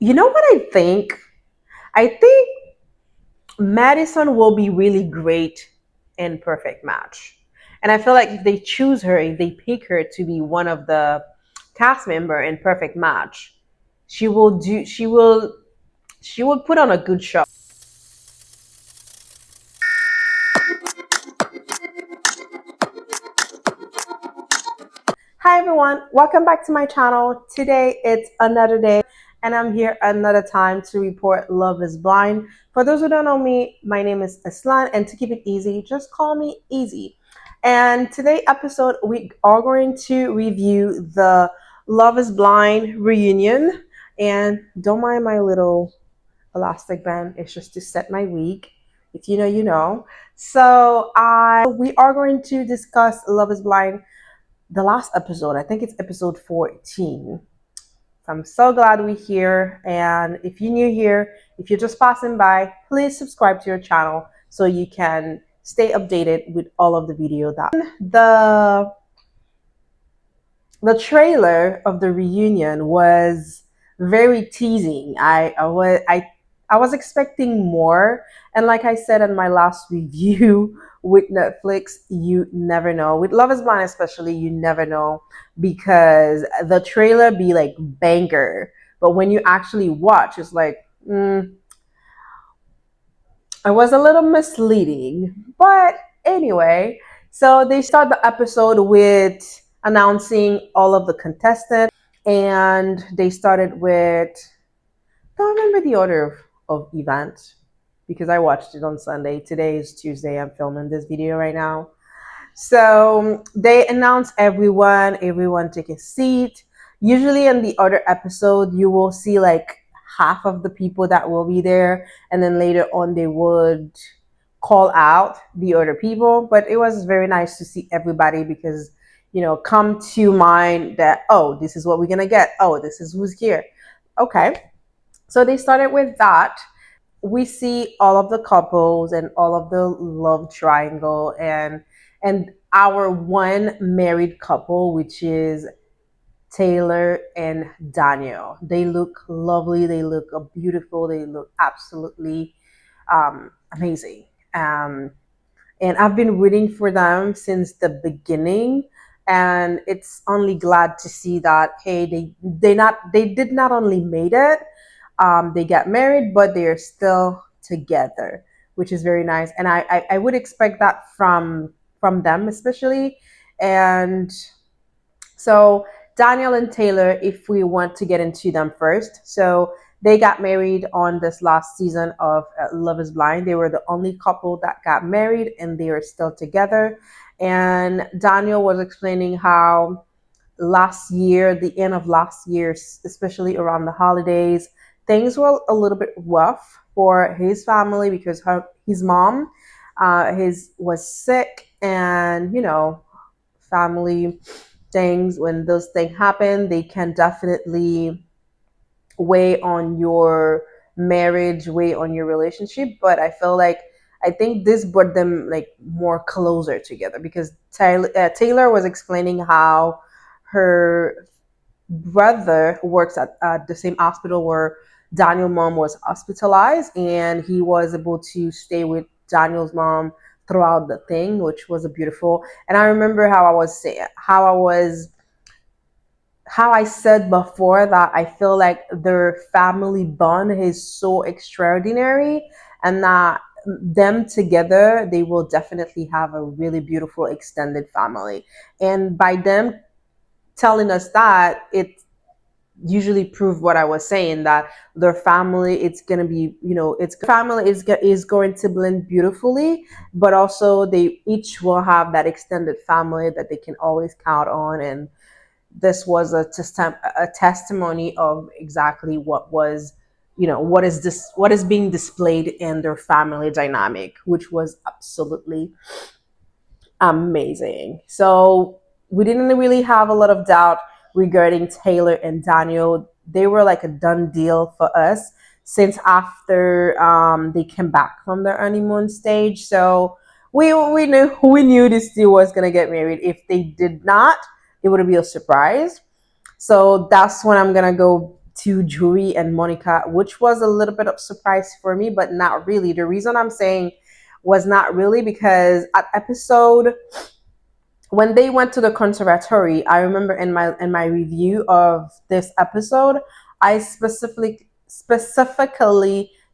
You know what I think? I think Madison will be really great in Perfect Match. And I feel like if they choose her, if they pick her to be one of the cast member in Perfect Match, she will put on a good show. Hi everyone, welcome back to my channel. Today it's another day and I'm here another time to report Love is Blind. For those who don't know me, my name is Aslan, and to keep it easy, just call me Easy. And today episode we are going to review the Love is Blind reunion, and don't mind my little elastic band, it's just to set my wig. If you know, you know. So we are going to discuss Love is Blind, the last episode. I think it's episode 14. I'm so glad we're here. And if you're new here, if you're just passing by, please subscribe to your channel so you can stay updated with all of the video that the trailer of the reunion was very teasing. I was expecting more, and like I said in my last review with Netflix, you never know. With Love Is Blind, especially, you never know because the trailer be like banger, but when you actually watch, it's like it was a little misleading. But anyway, so they start the episode with announcing all of the contestants, and they started with, don't remember the order of events because I watched it on Sunday. Today is Tuesday. I'm filming this video right now. So they announce everyone take a seat. Usually in the other episode, you will see like half of the people that will be there, and then later on they would call out the other people. But it was very nice to see everybody because, come to mind that, oh, this is what we're gonna get. Oh, this is who's here. Okay. So they started with that. We see all of the couples and all of the love triangle, and our one married couple, which is Taylor and Daniel. They look lovely, they look beautiful, they look absolutely amazing. And I've been rooting for them since the beginning, and it's only glad to see that, hey, they did not only made it, they got married, but they're still together, which is very nice. And I would expect that from them especially. And so Daniel and Taylor, if we want to get into them first, so they got married on this last season of Love Is Blind. They were the only couple that got married, and they are still together. And Daniel was explaining how last year, the end of last year, especially around the holidays, things were a little bit rough for his family because his mom, his was sick, and family things. When those things happen, they can definitely weigh on your marriage, weigh on your relationship. But I think this brought them like more closer together because Taylor was explaining how her brother works at the same hospital where Daniel's mom was hospitalized, and he was able to stay with Daniel's mom throughout the thing, which was a beautiful. And I remember how I said before that I feel like their family bond is so extraordinary, and that them together, they will definitely have a really beautiful extended family. And by them telling us that, it usually prove what I was saying, that their family, it's gonna be, it's family is going to blend beautifully, but also they each will have that extended family that they can always count on. And this was a testimony of exactly what is being displayed in their family dynamic, which was absolutely amazing. So we didn't really have a lot of doubt regarding Taylor and Daniel. They were like a done deal for us since after they came back from their honeymoon stage. So we knew this two was gonna get married. If they did not, it would be a surprise. So that's when I'm gonna go to Joey and Monica, which was a little bit of surprise for me, but not really. The reason I'm saying was not really because at episode when they went to the conservatory, I remember in my review of this episode, I specifically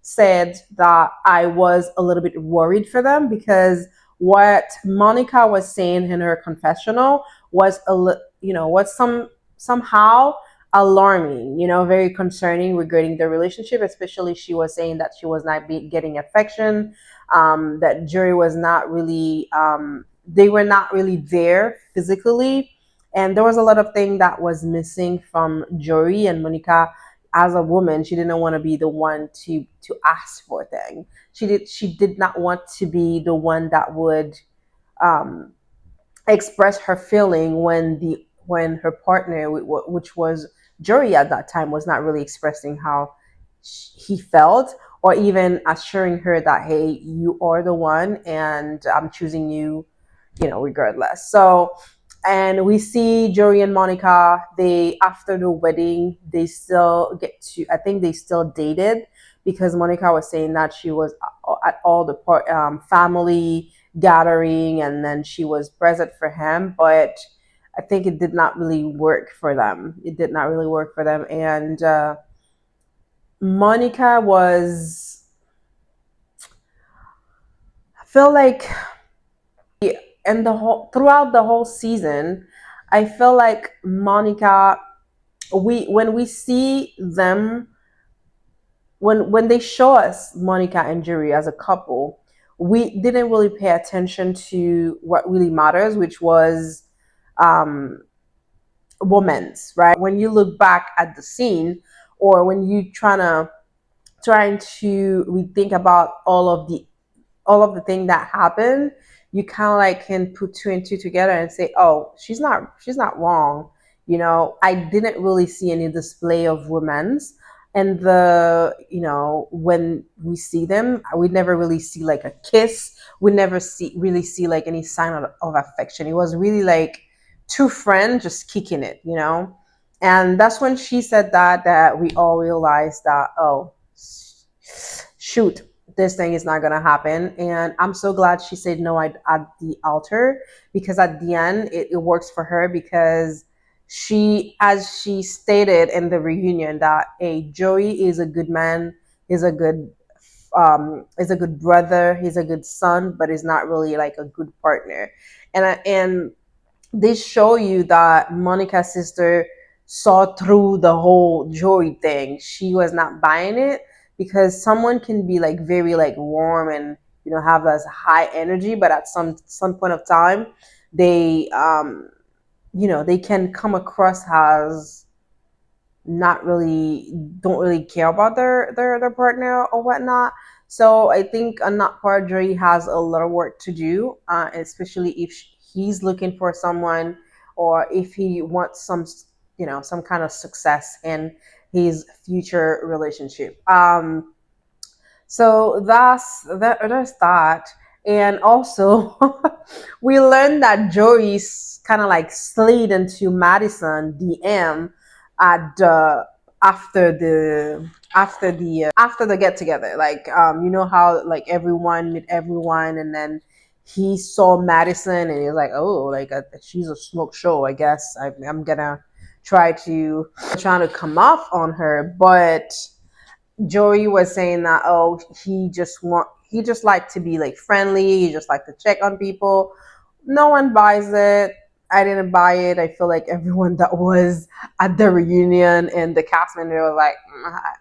said that I was a little bit worried for them because what Monica was saying in her confessional was was somehow alarming, very concerning regarding the relationship. Especially, she was saying that she was not getting affection, that Jury was not really they were not really there physically, and there was a lot of things that was missing from Jory. And Monica, as a woman, she didn't want to be the one to ask for things. She did not want to be the one that would um express her feeling when her partner, which was Jory at that time, was not really expressing how he felt, or even assuring her that, hey, you are the one and I'm choosing you, regardless. So, and we see Jory and Monica, they, after the wedding, they still get to, I think they still dated, because Monica was saying that she was at all the family gathering, and then she was present for him, but I think it did not really work for them. It did not really work for them. And Monica was, I feel like, and the whole throughout the whole season, I feel like Monica, we when we see them, when they show us Monica and Jerry as a couple, we didn't really pay attention to what really matters, which was um women's, right? When you look back at the scene, or when you trying to rethink about all of the thing that happened, you kind of like can put two and two together and say, oh, she's not wrong. I didn't really see any display of women's, and when we see them, we never really see like a kiss. We never really see like any sign of affection. It was really like two friends just kicking it. And that's when she said that we all realized that, oh, shoot, this thing is not going to happen. And I'm so glad she said no at the altar, because at the end, it works for her, because as she stated in the reunion, that Joey is a good man, is a good brother, he's a good son, but is not really like a good partner. And they show you that Monica's sister saw through the whole Joey thing. She was not buying it, because someone can be like very like warm and have this high energy, but at some point of time, they they can come across as not really, don't really care about their partner or whatnot. So I think Not Padre has a lot of work to do, especially if he's looking for someone, or if he wants some kind of success in his future relationship. So there's that. And also, we learned that Joyce kind of like slid into Madison DM at after the get together. Like, you know how like everyone met everyone, and then he saw Madison and he's like, oh, like she's a smoke show. I guess I'm gonna trying to come off on her, but Joey was saying that, oh, he just like to be like friendly, he just like to check on people. No one buys it. I didn't buy it. I feel like everyone that was at the reunion and the cast member was like,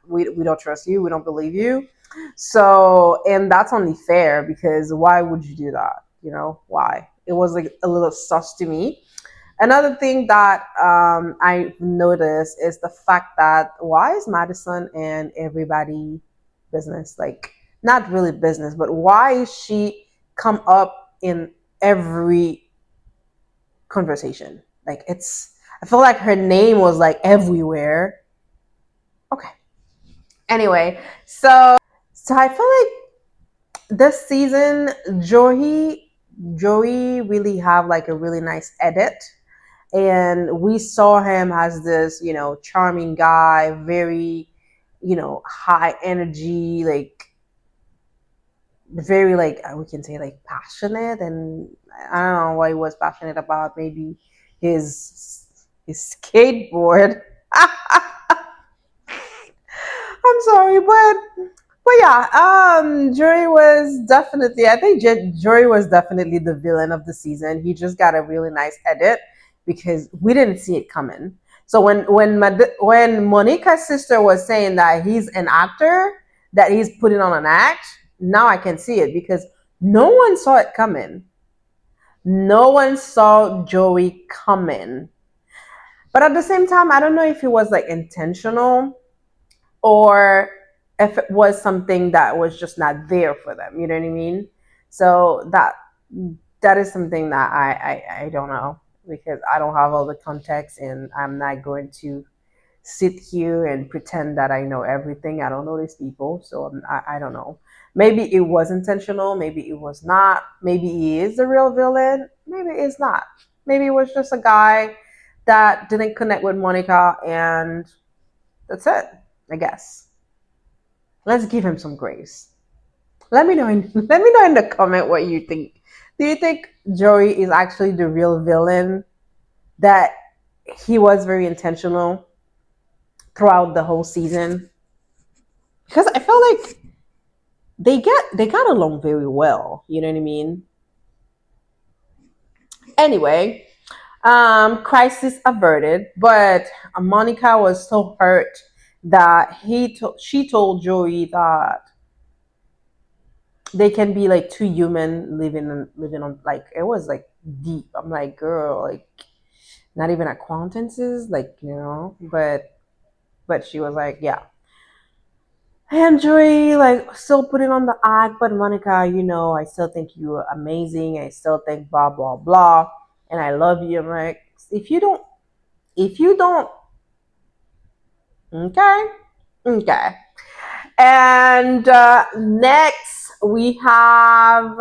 we don't trust you, we don't believe you. So, and that's only fair, because why would you do that? Why? It was like a little sus to me. Another thing that I noticed is the fact that, why is Madison and everybody business? Like, not really business, but why is she come up in every conversation? Like, I feel like her name was like everywhere. Okay. Anyway, so I feel like this season, Joey really have like a really nice edit. And we saw him as this, charming guy, very, high energy, like very like we can say like passionate, and I don't know what he was passionate about. Maybe his skateboard. I'm sorry, but yeah, Jory was definitely. I think Jory was definitely the villain of the season. He just got a really nice edit because we didn't see it coming. So when Monica's sister was saying that he's an actor, that he's putting on an act, now I can see it because no one saw it coming. No one saw Joey coming. But at the same time, I don't know if it was like intentional or if it was something that was just not there for them. You know what I mean? So that is something that I don't know because I don't have all the context and I'm not going to sit here and pretend that I know everything. I don't know these people, so I don't know. Maybe it was intentional. Maybe it was not. Maybe he is the real villain. Maybe it's not. Maybe it was just a guy that didn't connect with Monica, and that's it. I guess. Let's give him some grace. Let me know in the comment what you think. Do you think Joey is actually the real villain? That he was very intentional throughout the whole season? Because I felt like they got along very well. You know what I mean? Anyway, crisis averted, but Monica was so hurt that she told Joey that they can be like two human living on, like it was like deep. I'm like, girl, like not even acquaintances, like but she was like, yeah. And Joey like still putting on the act, but Monica, I still think you're amazing. I still think blah blah blah, and I love you. I'm like, if you don't, okay, okay. And next we have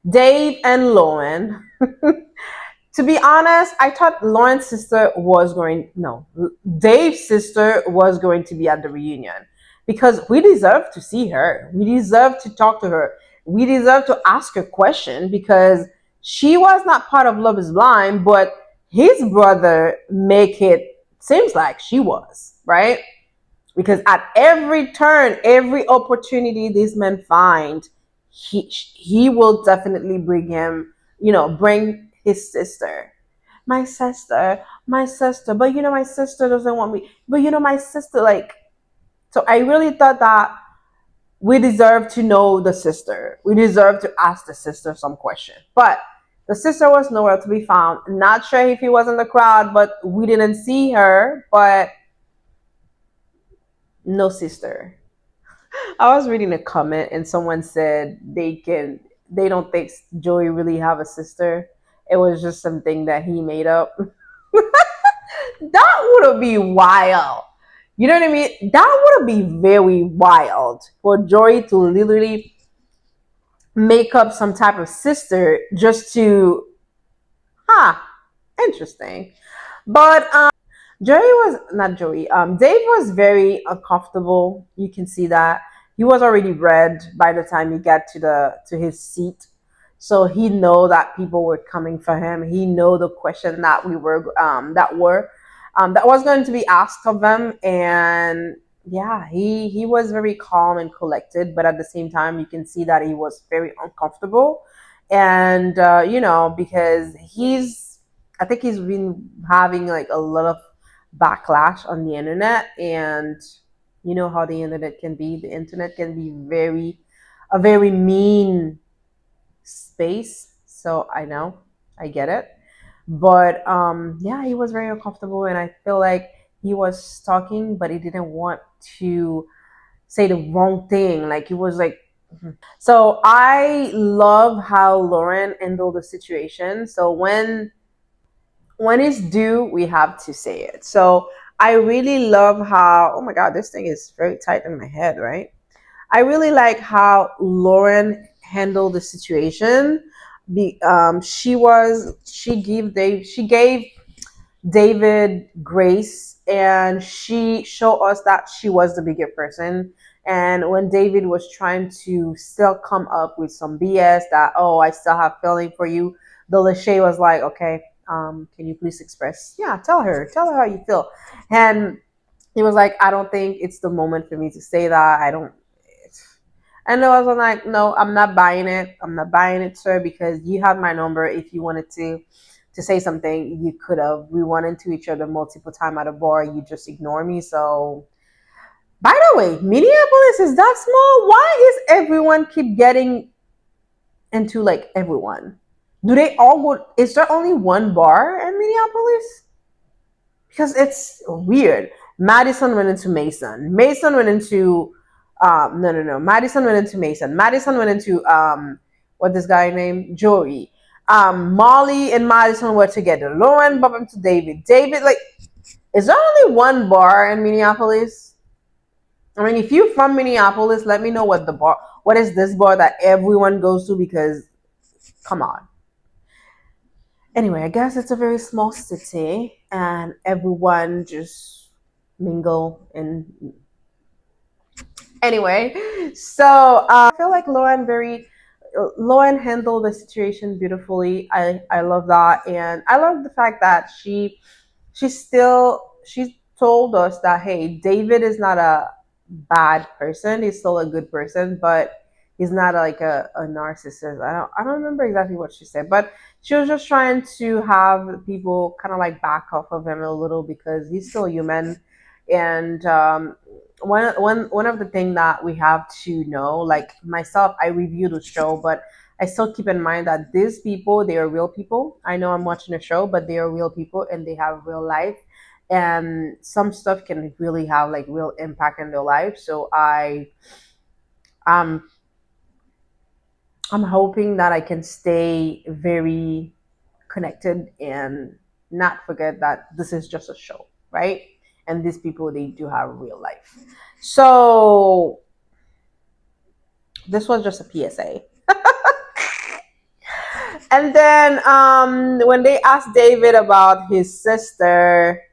Dave and Lauren. To be honest, I thought Lauren's sister was going, no, Dave's sister was going to be at the reunion because we deserve to see her. We deserve to talk to her. We deserve to ask her question because she was not part of Love is Blind, but his brother make it seems like she was, right? Because at every turn, every opportunity this man find, he will definitely bring his sister. My sister, but my sister doesn't want me. But my sister, like, so I really thought that we deserve to know the sister. We deserve to ask the sister some question. But the sister was nowhere to be found. Not sure if he was in the crowd, but we didn't see her. But no sister. I was reading a comment and someone said they don't think Joey really have a sister. It was just something that he made up. That would be wild. You know what I mean? That would be very wild for Joey to literally make up some type of sister just to, huh, interesting. But Joey was not Joey. Dave was very uncomfortable. You can see that he was already red by the time he got to his seat, so he know that people were coming for him. He know the question that we were that was going to be asked of them, and yeah, he was very calm and collected, but at the same time, you can see that he was very uncomfortable, and because I think he's been having like a lot of backlash on the internet, and you know how the internet can be. The internet can be a very mean space, so I know, I get it. But yeah, he was very uncomfortable, and I feel like he was talking but he didn't want to say the wrong thing, like he was like, so I love how Lauren handled the situation. So when it's due, we have to say it. So I really love how, oh my God, this thing is very tight in my head, right? I really like how Lauren handled the situation she gave David grace, and she showed us that she was the bigger person. And when David was trying to still come up with some BS that, oh, I still have feeling for you, the Lachey was like, okay, can you please express? Yeah, tell her how you feel. And he was like, I don't think it's the moment for me to say that. I don't. And I was like, no, I'm not buying it. I'm not buying it, sir, because you had my number. If you wanted to say something, you could have. We run into each other multiple times at a bar. You just ignore me. So, by the way, Minneapolis is that small. Why is everyone keep getting into like everyone? Do they all go? Is there only one bar in Minneapolis? Because it's weird. Madison went into Mason. Mason went into no. Madison went into Mason. Madison went into what this guy named Joey. Molly and Madison were together. Lauren bumped into David. David, like, is there only one bar in Minneapolis? I mean, if you're from Minneapolis, let me know what is this bar that everyone goes to, because come on. Anyway, I guess it's a very small city and everyone just mingle. And anyway, so I feel like Lauren handled the situation beautifully. I love that, and I love the fact that she told us that, hey, David is not a bad person. He's still a good person, but he's not like a narcissist. I don't remember exactly what she said, but she was just trying to have people kind of like back off of him a little because he's still human. And one of the things that we have to know, like myself, I review the show, but I still keep in mind that these people, they are real people. I know I'm watching a show, but they are real people and they have real life. And some stuff can really have like real impact in their life. So um I'm hoping that I can stay very connected and not forget that this is just a show, right? And these people, they do have real life. So this was just a PSA. And then when they asked David about his sister,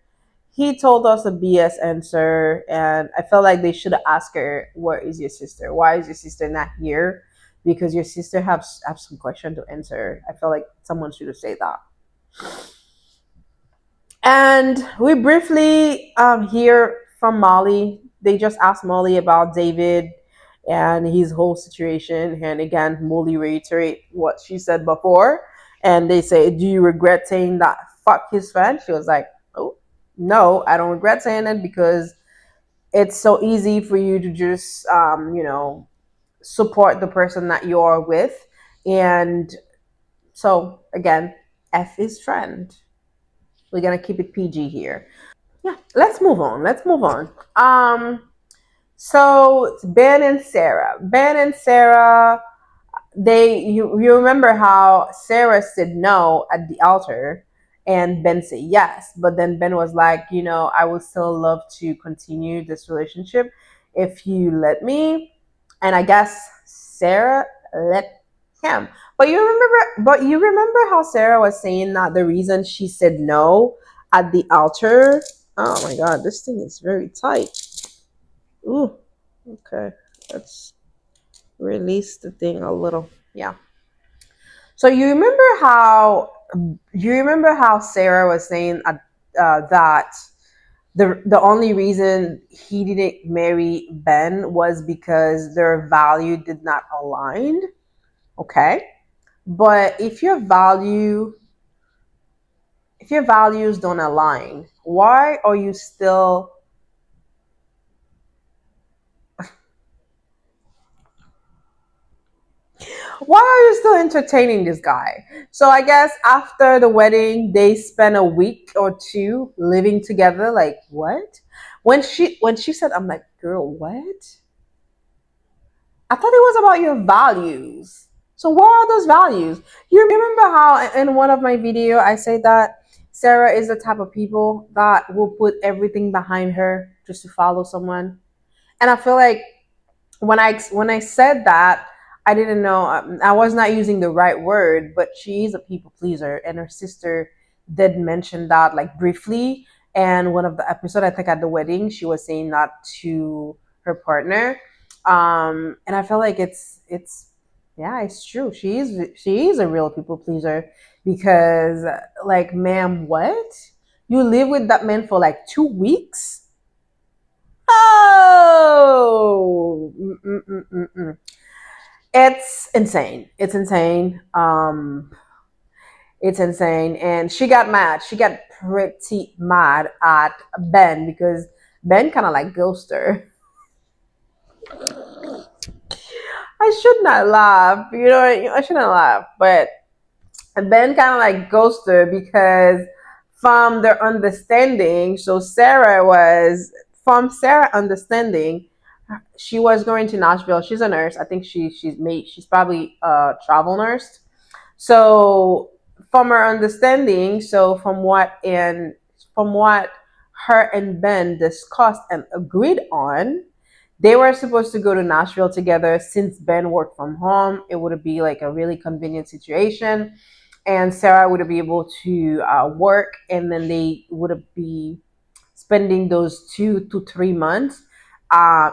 he told us a BS answer, and I felt like they should have asked her, "Where is your sister? Why is your sister not here?" Because your sister have some question to answer. I felt like someone should have said that. And we briefly hear from Molly. They just asked Molly about David and his whole situation. And again, Molly reiterate what she said before. And they say, "Do you regret saying that? Fuck his friend." She was like, "Oh, no, I don't regret saying it because it's so easy for you to just, support the person that you're with." And so again, F his friend. We're gonna keep it PG here. Yeah, let's move on. Let's move on. So Ben and Sarah. Ben and Sarah, you remember how Sarah said no at the altar and Ben said yes, but then Ben was like, I would still love to continue this relationship if you let me. And I guess Sarah let him. But you remember how Sarah was saying that the reason she said no at the altar. Oh my god, this thing is very tight. Ooh, okay. Let's release the thing a little. Yeah. So you remember how Sarah was saying that the only reason he didn't marry Ben was because their value did not align. Okay, but if your values don't align, why are you still entertaining this guy? So I guess after the wedding, they spent a week or two living together. Like what? When she said, I'm like, girl, what? I thought it was about your values. So what are those values? You remember how in one of my video I say that Sarah is the type of people that will put everything behind her just to follow someone. And I feel like when I said that, I didn't know. I was not using the right word, but she is a people pleaser, and her sister did mention that like briefly. And one of the episode, I think at the wedding, she was saying that to her partner, and I feel like it's yeah, it's true. She is a real people pleaser because like, ma'am, what? You live with that man for like 2 weeks? Oh, mm-mm-mm-mm. It's insane. It's insane. It's insane. And she got mad. She got pretty mad at Ben because Ben kind of like ghosted her. I should not laugh. I shouldn't laugh. But Ben kind of like ghosted her because from their understanding, so from Sarah understanding, she was going to Nashville. She's a nurse. I think she's probably a travel nurse. So from her understanding, from what her and Ben discussed and agreed on, they were supposed to go to Nashville together. Since Ben worked from home, it would be like a really convenient situation, and Sarah would be able to work, and then they would be spending those 2 to 3 months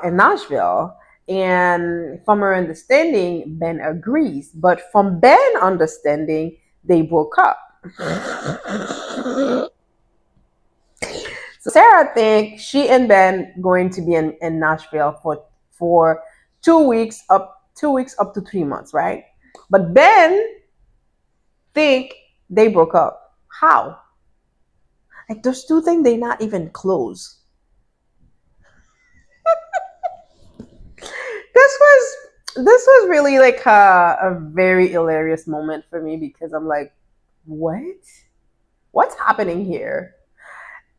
in Nashville. And from her understanding, Ben agrees. But from Ben understanding, they broke up. So Sarah thinks she and Ben going to be in Nashville for 2 weeks up to 3 months, right? But Ben think they broke up. How? Like those two things they not even close. This was really like a very hilarious moment for me because I'm like, what? What's happening here?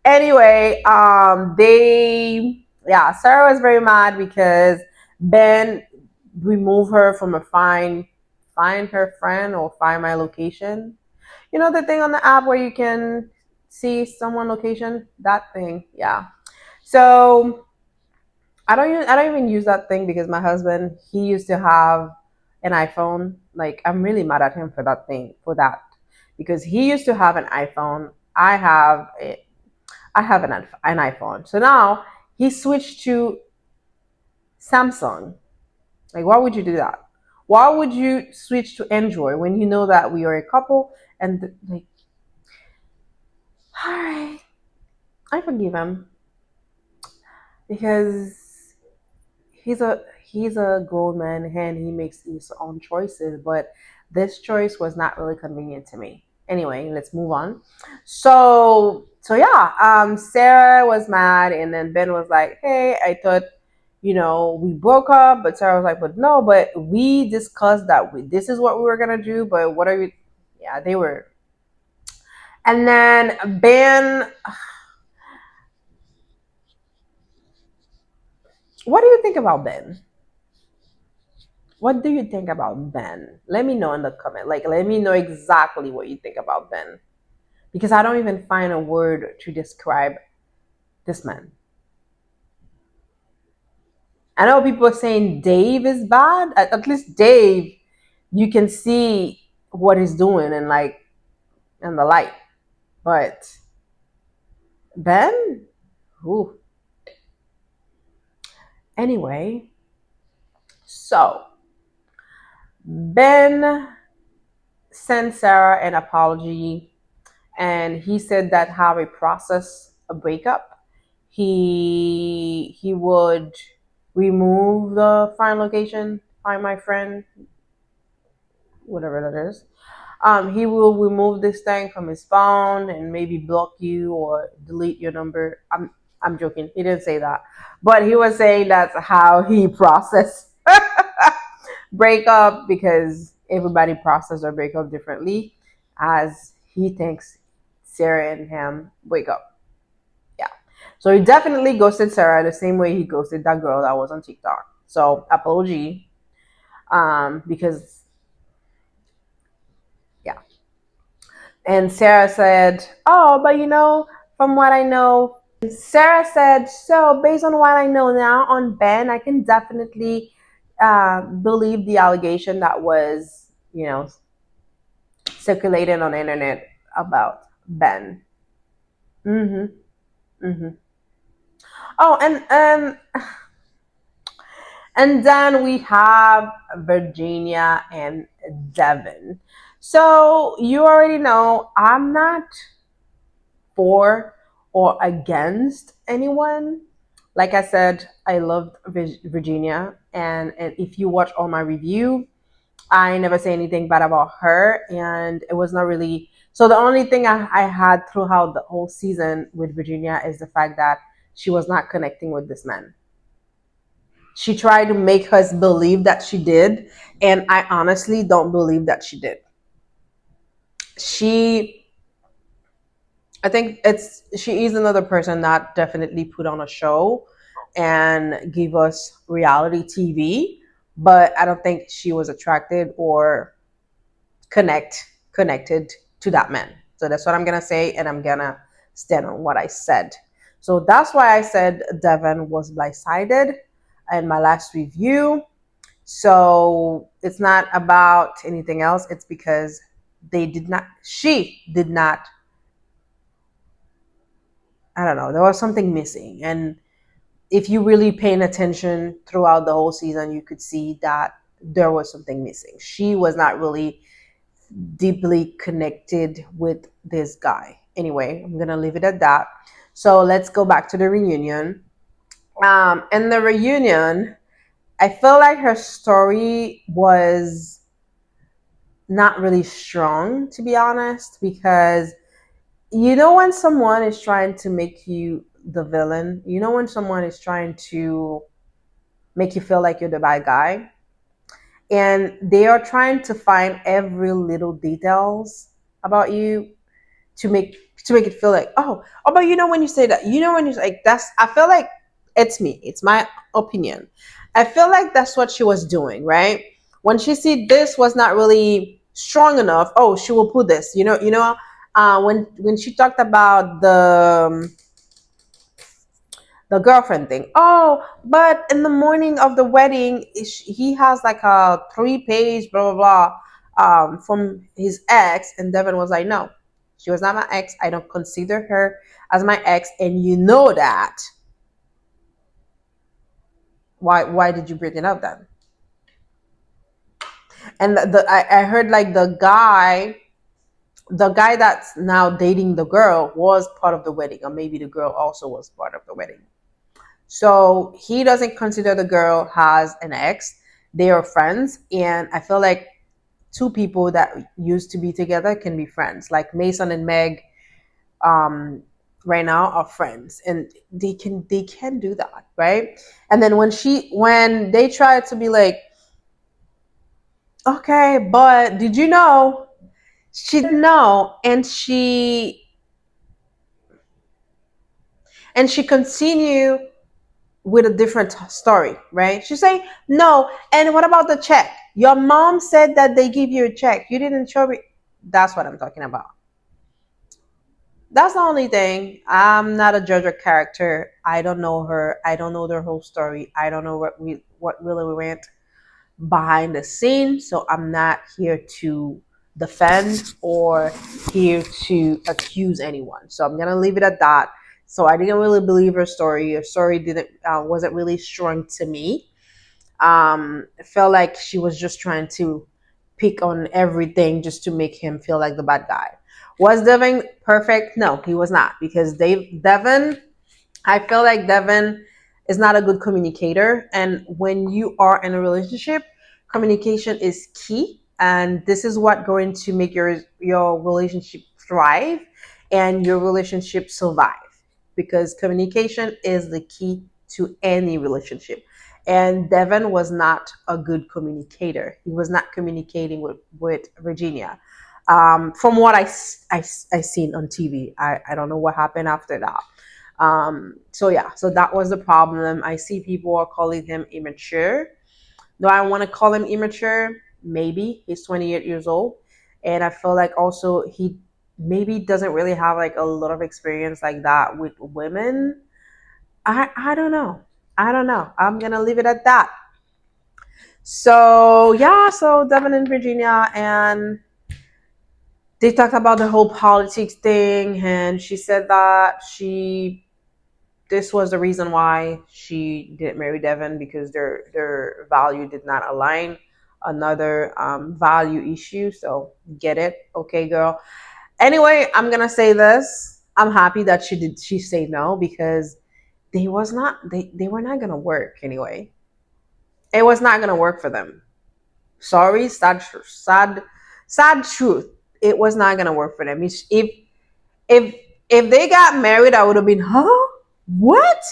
Anyway, Sarah was very mad because Ben removed her from a find her friend or find my location. You know the thing on the app where you can see someone location? That thing, yeah. So I don't even use that thing because my husband, he used to have an iPhone. Like I'm really mad at him for that thing, for that. Because he used to have an iPhone. I have an iPhone. So now he switched to Samsung. Like why would you do that? Why would you switch to Android when you know that we are a couple and like, all right, I forgive him because he's a grown man and he makes his own choices, but this choice was not really convenient to me. Anyway, let's move on. So yeah, Sarah was mad, and then Ben was like, hey, I thought we broke up, but Sarah was like, but no, but we discussed that this is what we were gonna do, but what are you? Yeah, they were. And then Ben, what do you think about Ben? What do you think about Ben? Let me know in the comment. Like, let me know exactly what you think about Ben. Because I don't even find a word to describe this man. I know people are saying Dave is bad. At least Dave, you can see what he's doing and like in the light. But Ben, ooh. Anyway, so Ben sent Sarah an apology, and he said that how he processed a breakup, he would remove the find location, find my friend, whatever that is. He will remove this thing from his phone and maybe block you or delete your number. I'm joking. He didn't say that, but he was saying that's how he processed breakup because everybody processes their breakup differently, as he thinks Sarah and him break up. Yeah. So he definitely ghosted Sarah the same way he ghosted that girl that was on TikTok. So apology. Because yeah. And Sarah said, oh, but from what I know, Sarah said, so based on what I know now on Ben, I can definitely believe the allegation that was, circulated on the internet about Ben. Hmm. Hmm. Oh, and then we have Virginia and Devin. So you already know I'm not for or against anyone. Like I said, I loved Virginia, and if you watch all my review, I never say anything bad about her, and it was not really. So the only thing I had throughout the whole season with Virginia is the fact that she was not connecting with this man. She tried to make us believe that she did, and I honestly don't believe that she did. She, I think she is another person that definitely put on a show and give us reality TV, but I don't think she was attracted or connected to that man. So that's what I'm gonna say, and I'm gonna stand on what I said. So that's why I said Devin was blindsided in my last review. So it's not about anything else. It's because she did not, I don't know, there was something missing. And if you really paying attention throughout the whole season, you could see that there was something missing. She was not really deeply connected with this guy. Anyway, I'm gonna leave it at that. So let's go back to the reunion. In the reunion, I feel like her story was not really strong, to be honest, because when someone is trying to make you the villain, when someone is trying to make you feel like you're the bad guy, and they are trying to find every little details about you to make it feel like, but when you say that, when you're like, that's, I feel like, it's my opinion, I feel like that's what she was doing, right? When she see this was not really strong enough, she will put this, when she talked about the girlfriend thing. But in the morning of the wedding, he has like a 3 page blah blah blah, from his ex, and Devin was like, no, she was not my ex. I don't consider her as my ex, and you know that. Why did you bring it up then? And I heard like the guy that's now dating the girl was part of the wedding, or maybe the girl also was part of the wedding. So he doesn't consider the girl as an ex. They are friends. And I feel like two people that used to be together can be friends. Like Mason and Meg, um, right now are friends. And they can do that, right? And then when they try to be like, okay, but did you know? She didn't know, and she continued with a different story, right? She's saying, no, and what about the check? Your mom said that they give you a check. You didn't show me. That's what I'm talking about. That's the only thing. I'm not a judge of character. I don't know her. I don't know their whole story. I don't know what really went behind the scenes. So I'm not here to defend or here to accuse anyone. So I'm gonna leave it at that. So I didn't really believe her story. Her story didn't wasn't really strong to me. It felt like she was just trying to pick on everything just to make him feel like the bad guy. Was Devin perfect? No, he was not, because Devin, I feel like Devin is not a good communicator. And when you are in a relationship, communication is key. And this is what going to make your relationship thrive and your relationship survive. Because communication is the key to any relationship. And Devin was not a good communicator. He was not communicating with Virginia. From what I seen on TV, I don't know what happened after that. So yeah, so that was the problem. I see people are calling him immature. Do I want to call him immature? Maybe. He's 28 years old, and I feel like also he maybe doesn't really have like a lot of experience like that with women. I don't know. I don't know. I'm gonna leave it at that. So yeah, so Devin and Virginia, and they talked about the whole politics thing, and she said that she this was the reason why she didn't marry Devin because their value did not align. Another value issue. So get it, okay, girl. Anyway, I'm gonna say this. I'm happy that she said no because they were not gonna work anyway. It was not gonna work for them. Sorry, sad truth. It was not gonna work for them. If if they got married, I would have been, huh? What?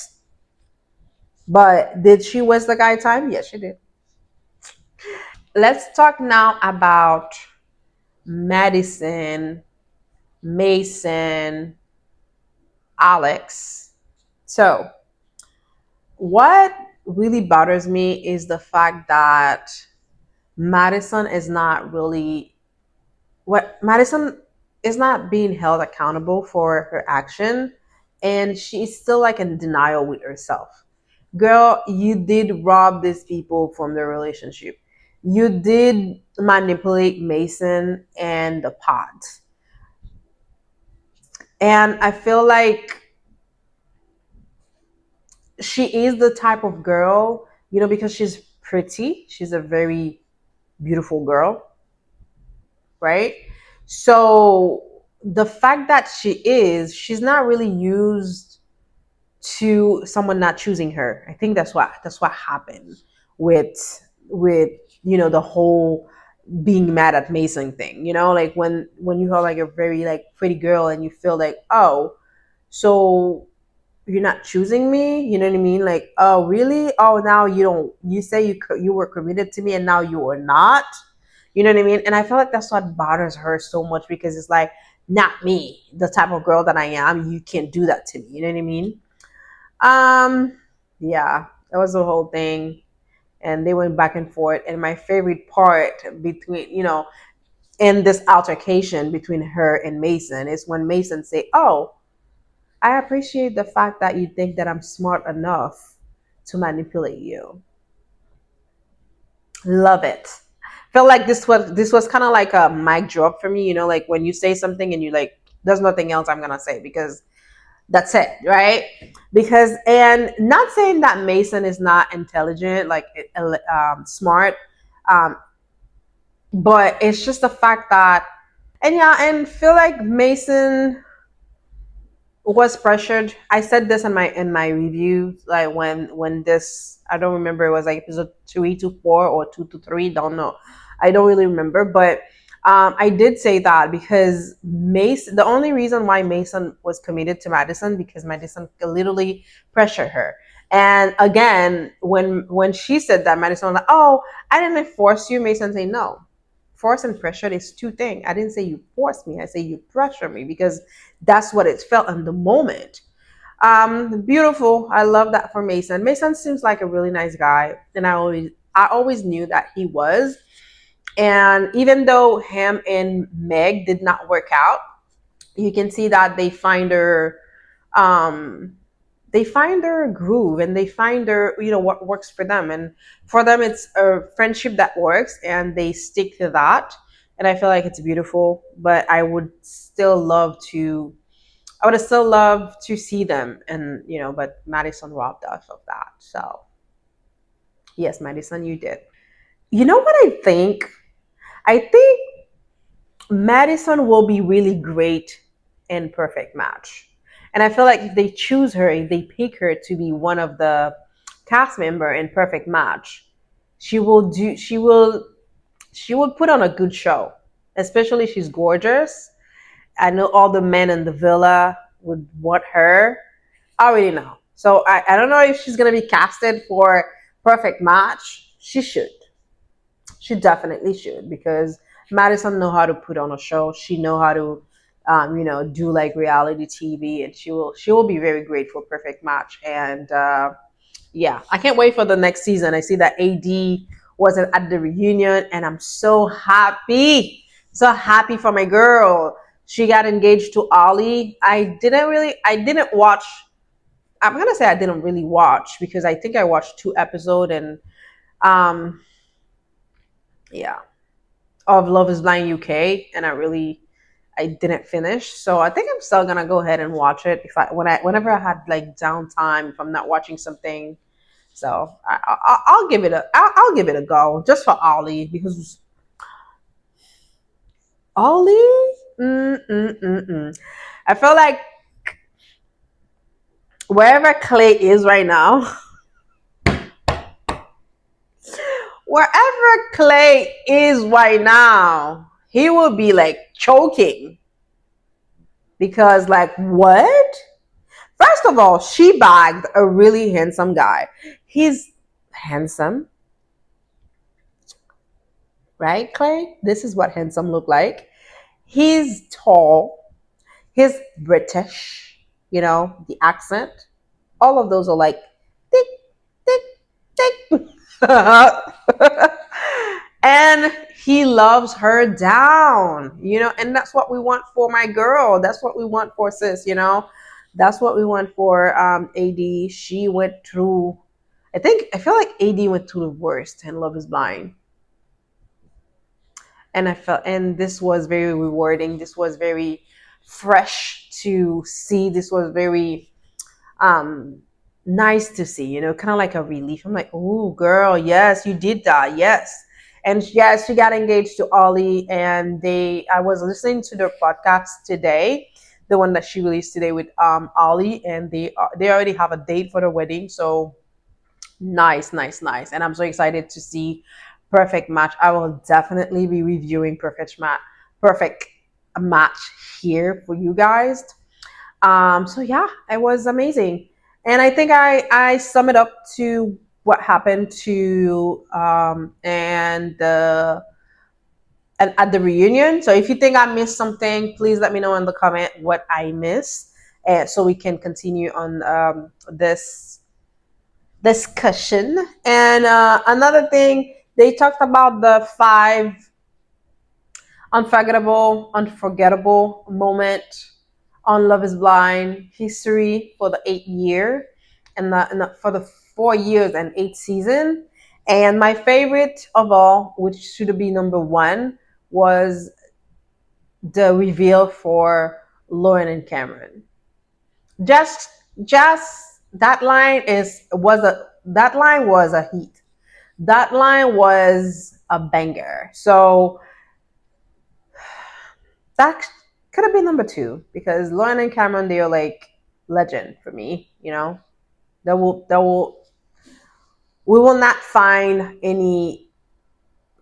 But did she waste the guy time? Yes, she did. Let's talk now about Madison, Mason, Alex. So, what really bothers me is the fact that Madison is not really what Madison is not being held accountable for her action, and she's still like in denial with herself. Girl, you did rob these people from their relationship. You did manipulate Mason and the pot. And I feel like she is the type of girl, because she's pretty, she's a very beautiful girl, right? So the fact that she's not really used to someone not choosing her. I think that's what happened with the whole being mad at Mason thing. Like when you have like a very like pretty girl and you feel like, oh, so you're not choosing me. You know what I mean? Like, oh, really? Oh, now you don't. You say you were committed to me, and now you are not. You know what I mean? And I feel like that's what bothers her so much because it's like, not me, the type of girl that I am. You can't do that to me. You know what I mean? Um, yeah, that was the whole thing, and they went back and forth. And my favorite part between in this altercation between her and Mason is when Mason say, "Oh, I appreciate the fact that you think that I'm smart enough to manipulate you. Love it." Felt like this was kind of like a mic drop for me, like when you say something and you like, there's nothing else I'm gonna say because that's it, right? Because and not saying that Mason is not intelligent, like smart, um, but it's just the fact that and yeah, and feel like Mason was pressured. I said this in my review, like when this I don't remember, it was like episode 3 to 4 or 2 to 3, don't know. I don't really remember, but I did say that because Mason, the only reason why Mason was committed to Madison because Madison literally pressured her. And again, when she said that, Madison was like, "Oh, I didn't force you." Mason said, "No, force and pressure is two things. I didn't say you forced me. I say you pressure me because that's what it felt in the moment." Beautiful. I love that for Mason. Mason seems like a really nice guy, and I always knew that he was. And even though him and Meg did not work out, you can see that um they find their groove and they find their what works for them, and for them it's a friendship that works and they stick to that. And I feel like it's beautiful, but I would have still loved to see them, and but Madison robbed us of that. So yes, Madison, you did. You know what I think Madison will be really great in Perfect Match. And I feel like if they choose her, if they pick her to be one of the cast member in Perfect Match, she will put on a good show. Especially she's gorgeous. I know all the men in the villa would want her. I already know. So I don't know if she's gonna be casted for Perfect Match. She should. She definitely should because Madison know how to put on a show. She know how to, do like reality TV, and she will be very great for Perfect Match. And yeah, I can't wait for the next season. I see that AD wasn't at the reunion, and I'm so happy for my girl. She got engaged to Ollie. I didn't watch. I'm gonna say I didn't really watch because I think I watched 2 episodes and um Yeah, of Love Is Blind UK, and I didn't finish. So I think I'm still gonna go ahead and watch it if I whenever I had like downtime, if I'm not watching something. So I'll give it I'll give it a go just for Ollie, because Ollie. I feel like wherever Clay is right now, wherever Clay is right now, he will be like choking, because like what? First of all, she bagged a really handsome guy. He's handsome, right, Clay? This is what handsome look like. He's tall. He's British. The accent. All of those are like tick, tick, tick. And he loves her down, and that's what we want for my girl. That's what we want for sis. That's what we want for AD. She went through, I feel like AD went through the worst in Love Is Blind. And this was very rewarding. This was very fresh to see. This was very um nice to see, kind of like a relief. I'm like, oh girl, yes, you did that, yes. And yes, she got engaged to Ollie, and I was listening to their podcast today, the one that she released today with Ollie, and they already have a date for the wedding. So nice, nice, nice. And I'm so excited to see Perfect Match. I will definitely be reviewing Perfect Match here for you guys. So yeah, it was amazing, and I think I sum it up to what happened to and at the reunion. So if you think I missed something, please let me know in the comment what I missed, so we can continue on this discussion. And another thing, they talked about the five unforgettable moment on Love Is Blind history for the 8 year, and for the 4 years and 8 season. And my favorite of all, which should be number one, was the reveal for Lauren and Cameron. Just just that line was a hit. That line was a banger. So that could have been number two, because Lauren and Cameron, they are like legend for me. That will we will not find any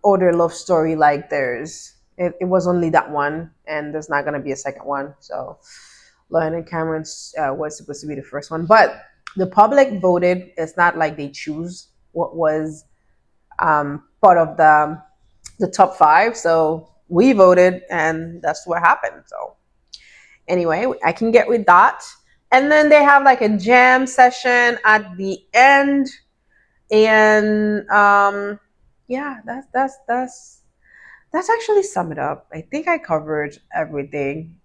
other love story like theirs. It was only that one, and there's not gonna be a second one. So Lauren and Cameron was supposed to be the first one, but the public voted. It's not like they choose what was part of the top five. So we voted, and that's what happened. So anyway, I can get with that. And then they have like a jam session at the end, and yeah, that's actually sum it up. I think I covered everything.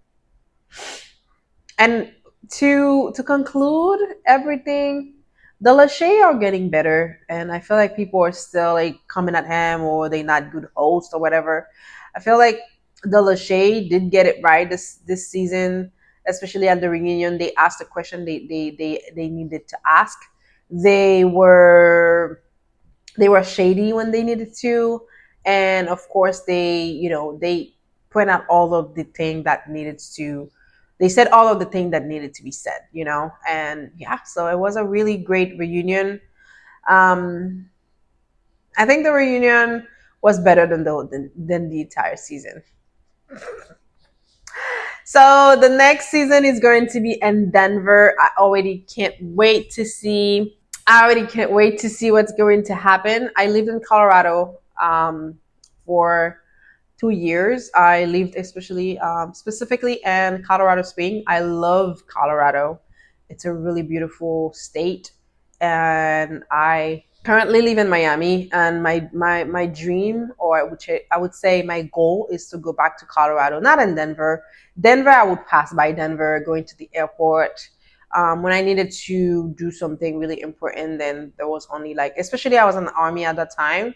And to conclude everything, the Lachey are getting better, and I feel like people are still like coming at him, or they not good host or whatever. I feel like the Lachey did get it right this season, especially at the reunion. They asked the question they needed to ask. They were they were shady when they needed to, and of course they point out all of the thing that needed to they said all of the thing that needed to be said. And yeah, so it was a really great reunion. um I think the reunion was better than the entire season. So the next season is going to be in Denver. I already can't wait to see what's going to happen. I lived in Colorado for 2 years. I lived especially specifically in Colorado Springs. I love Colorado. It's a really beautiful state, and I currently live in Miami. And my dream, or which I would say my goal, is to go back to Colorado, not in Denver. Denver, I would pass by Denver, going to the airport. When I needed to do something really important, then there was only like, especially I was in the army at that time,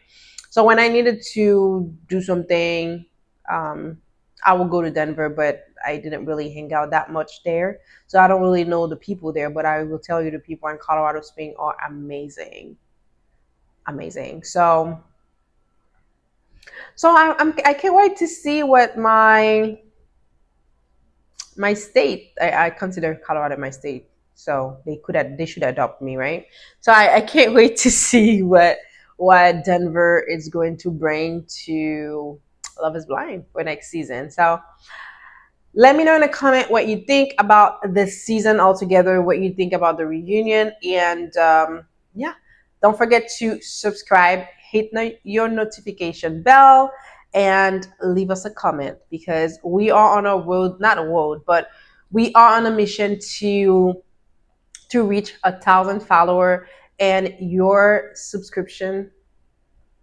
So when I needed to do something, um, I would go to Denver, but I didn't really hang out that much there. So I don't really know the people there, but I will tell you the people in Colorado Springs are amazing. Amazing. I can't wait to see what my state. I consider Colorado my state, so they should adopt me, right? So I can't wait to see what Denver is going to bring to Love Is Blind for next season. So let me know in a comment what you think about this season altogether, what you think about the reunion, and yeah, don't forget to subscribe, hit your notification bell, and leave us a comment because we are on a road, not a road, but we are on a mission to reach 1,000 follower, and your subscription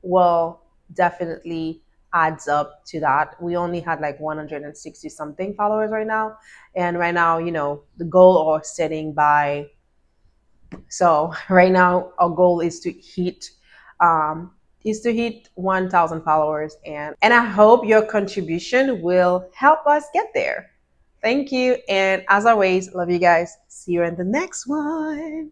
will definitely adds up to that. We only had like 160 something followers right now. And right now, the goal are setting by, so right now our goal is to hit 1,000 followers, and I hope your contribution will help us get there. Thank you. And as always, love you guys. See you in the next one.